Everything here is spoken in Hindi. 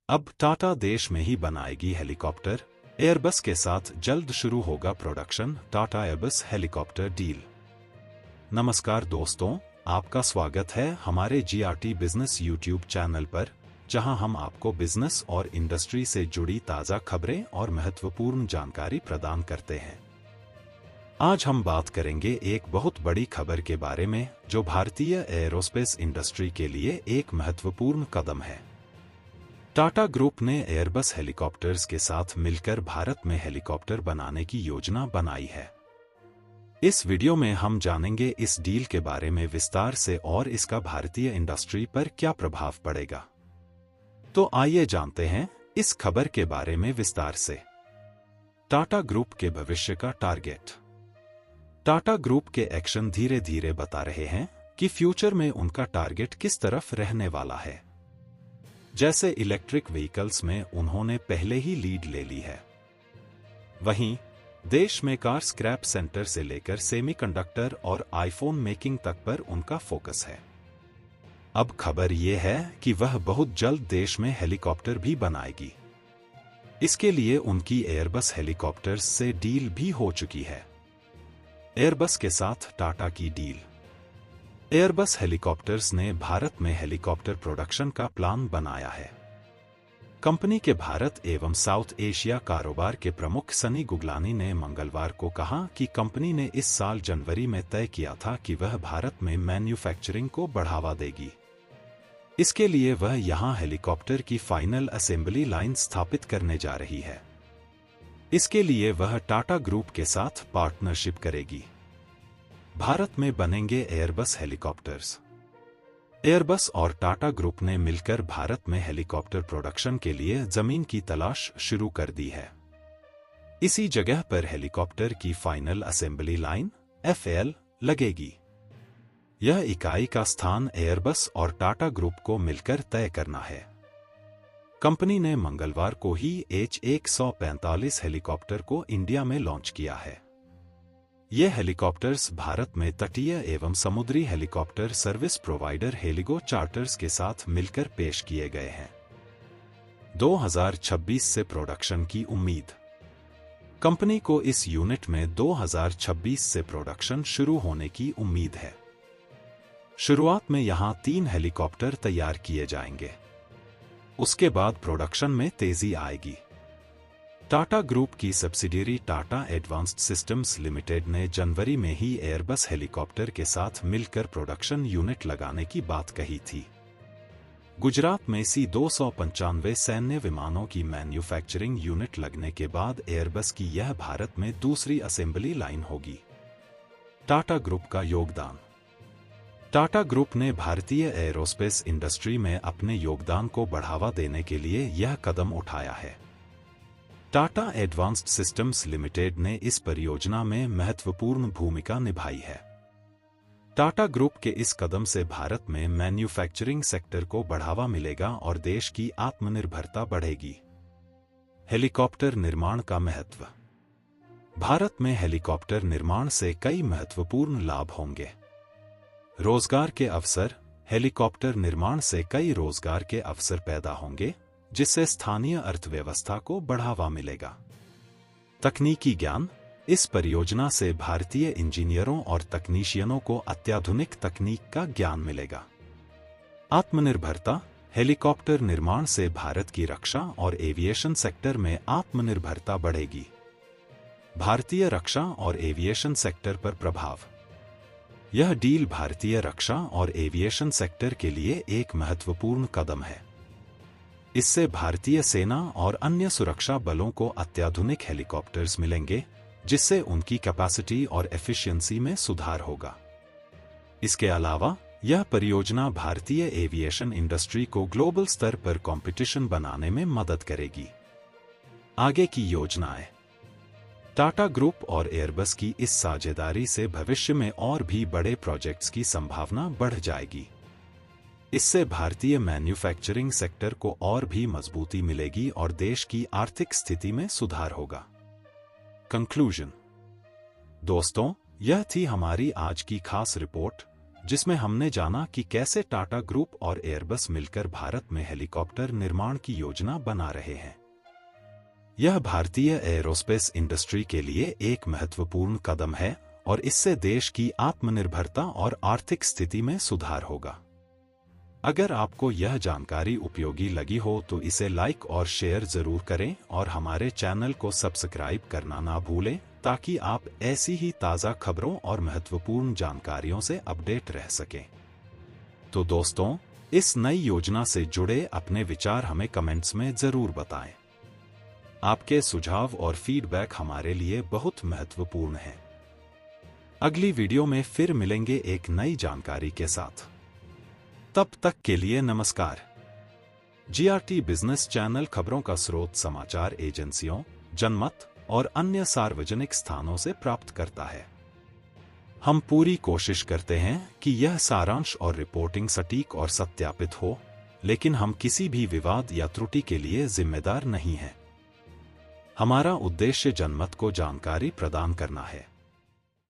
अब टाटा देश में ही बनाएगी हेलीकॉप्टर। एयरबस के साथ जल्द शुरू होगा production. Tata Airbus helicopter deal. नमस्कार दोस्तों, आपका स्वागत है हमारे जीआरटी बिजनेस यूट्यूब चैनल पर, जहां हम आपको बिजनेस और इंडस्ट्री से जुड़ी ताज़ा खबरें और महत्वपूर्ण जानकारी प्रदान करते हैं। आज हम बात करेंगे एक बहुत बड़ी खबर के बारे में, जो भारतीय एयरोस्पेस इंडस्ट्री के लिए एक महत्वपूर्ण कदम है। टाटा ग्रुप ने एयरबस हेलीकॉप्टर्स के साथ मिलकर भारत में हेलीकॉप्टर बनाने की योजना बनाई है। इस वीडियो में हम जानेंगे इस डील के बारे में विस्तार से और इसका भारतीय इंडस्ट्री पर क्या प्रभाव पड़ेगा। तो आइए जानते हैं इस खबर के बारे में विस्तार से। टाटा ग्रुप के भविष्य का टारगेट। टाटा ग्रुप के एक्शन धीरे धीरे बता रहे हैं कि फ्यूचर में उनका टारगेट किस तरफ रहने वाला है। जैसे इलेक्ट्रिक व्हीकल्स में उन्होंने पहले ही लीड ले ली है, वहीं देश में कार स्क्रैप सेंटर से लेकर सेमीकंडक्टर और आईफोन मेकिंग तक पर उनका फोकस है। अब खबर यह है कि वह बहुत जल्द देश में हेलीकॉप्टर भी बनाएगी। इसके लिए उनकी एयरबस हेलीकॉप्टर्स से डील भी हो चुकी है। एयरबस के साथ टाटा की डील। एयरबस हेलीकॉप्टर्स ने भारत में हेलीकॉप्टर प्रोडक्शन का प्लान बनाया है। कंपनी के भारत एवं साउथ एशिया कारोबार के प्रमुख सनी गुगलानी ने मंगलवार को कहा कि कंपनी ने इस साल जनवरी में तय किया था कि वह भारत में मैन्युफैक्चरिंग को बढ़ावा देगी। इसके लिए वह यहां हेलीकॉप्टर की फाइनल असेंबली लाइन स्थापित करने जा रही है। इसके लिए वह टाटा ग्रुप के साथ पार्टनरशिप करेगी। भारत में बनेंगे एयरबस हेलीकॉप्टर्स। एयरबस और टाटा ग्रुप ने मिलकर भारत में हेलीकॉप्टर प्रोडक्शन के लिए जमीन की तलाश शुरू कर दी है। इसी जगह पर हेलीकॉप्टर की फाइनल असेंबली लाइन FAL लगेगी। यह इकाई का स्थान एयरबस और टाटा ग्रुप को मिलकर तय करना है। कंपनी ने मंगलवार को ही H145 हेलीकॉप्टर को इंडिया में लॉन्च किया है। ये हेलीकॉप्टर्स भारत में तटीय एवं समुद्री हेलीकॉप्टर सर्विस प्रोवाइडर हेलिगो चार्टर्स के साथ मिलकर पेश किए गए हैं। 2026 से प्रोडक्शन की उम्मीद। कंपनी को इस यूनिट में 2026 से प्रोडक्शन शुरू होने की उम्मीद है। शुरुआत में यहां 3 हेलीकॉप्टर तैयार किए जाएंगे। उसके बाद प्रोडक्शन में तेजी आएगी। टाटा ग्रुप की subsidiary Tata advanced systems limited ने जनवरी में ही एयरबस हेलीकॉप्टर के साथ मिलकर प्रोडक्शन यूनिट लगाने की बात कही थी। गुजरात में C-295 सैन्य विमानों की मैन्युफैक्चरिंग यूनिट लगने के बाद एयरबस की यह भारत में दूसरी असेंबली लाइन होगी। टाटा ग्रुप का योगदान। टाटा ग्रुप ने भारतीय एयरोस्पेस इंडस्ट्री में अपने योगदान को बढ़ावा देने के लिए यह कदम उठाया है। टाटा एडवांस्ड सिस्टम्स लिमिटेड ने इस परियोजना में महत्वपूर्ण भूमिका निभाई है। टाटा ग्रुप के इस कदम से भारत में मैन्युफैक्चरिंग सेक्टर को बढ़ावा मिलेगा और देश की आत्मनिर्भरता बढ़ेगी। हेलीकॉप्टर निर्माण का महत्व। भारत में हेलीकॉप्टर निर्माण से कई महत्वपूर्ण लाभ होंगे। रोजगार के अवसर। हेलीकॉप्टर निर्माण से कई रोजगार के अवसर पैदा होंगे, जिससे स्थानीय अर्थव्यवस्था को बढ़ावा मिलेगा। तकनीकी ज्ञान। इस परियोजना से भारतीय इंजीनियरों और तकनीशियनों को अत्याधुनिक तकनीक का ज्ञान मिलेगा। आत्मनिर्भरता। हेलीकॉप्टर निर्माण से भारत की रक्षा और एविएशन सेक्टर में आत्मनिर्भरता बढ़ेगी। भारतीय रक्षा और एविएशन सेक्टर पर प्रभाव। यह डील भारतीय रक्षा और एविएशन सेक्टर के लिए एक महत्वपूर्ण कदम है। इससे भारतीय सेना और अन्य सुरक्षा बलों को अत्याधुनिक हेलीकॉप्टर्स मिलेंगे, जिससे उनकी कैपेसिटी और एफिशिएंसी में सुधार होगा। इसके अलावा यह परियोजना भारतीय एविएशन इंडस्ट्री को ग्लोबल स्तर पर कंपटीशन बनाने में मदद करेगी। आगे की योजनाएं। टाटा ग्रुप और एयरबस की इस साझेदारी से भविष्य में और भी बड़े प्रोजेक्ट्स की संभावना बढ़ जाएगी। इससे भारतीय मैन्युफैक्चरिंग सेक्टर को और भी मजबूती मिलेगी और देश की आर्थिक स्थिति में सुधार होगा। कंक्लूजन। दोस्तों, यह थी हमारी आज की खास रिपोर्ट। जिसमें हमने जाना कि कैसे टाटा ग्रुप और एयरबस मिलकर भारत में हेलीकॉप्टर निर्माण की योजना बना रहे हैं। यह भारतीय एयरोस्पेस इंडस्ट्री के लिए एक महत्वपूर्ण कदम है और इससे देश की आत्मनिर्भरता और आर्थिक स्थिति में सुधार होगा। अगर आपको यह जानकारी उपयोगी लगी हो तो इसे लाइक और शेयर जरूर करें और हमारे चैनल को सब्सक्राइब करना ना भूलें ताकि आप ऐसी ही ताज़ा खबरों और महत्वपूर्ण जानकारियों से अपडेट रह सकें। तो दोस्तों, इस नई योजना से जुड़े अपने विचार हमें कमेंट्स में जरूर बताएं। आपके सुझाव और फीडबैक हमारे लिए बहुत महत्वपूर्ण है। अगली वीडियो में फिर मिलेंगे एक नई जानकारी के साथ। तब तक के लिए नमस्कार। जीआरटी बिजनेस चैनल खबरों का स्रोत समाचार एजेंसियों, जनमत और अन्य सार्वजनिक स्थानों से प्राप्त करता है। हम पूरी कोशिश करते हैं कि यह सारांश और रिपोर्टिंग सटीक और सत्यापित हो, लेकिन हम किसी भी विवाद या त्रुटि के लिए जिम्मेदार नहीं हैं। हमारा उद्देश्य जनमत को जानकारी प्रदान करना है।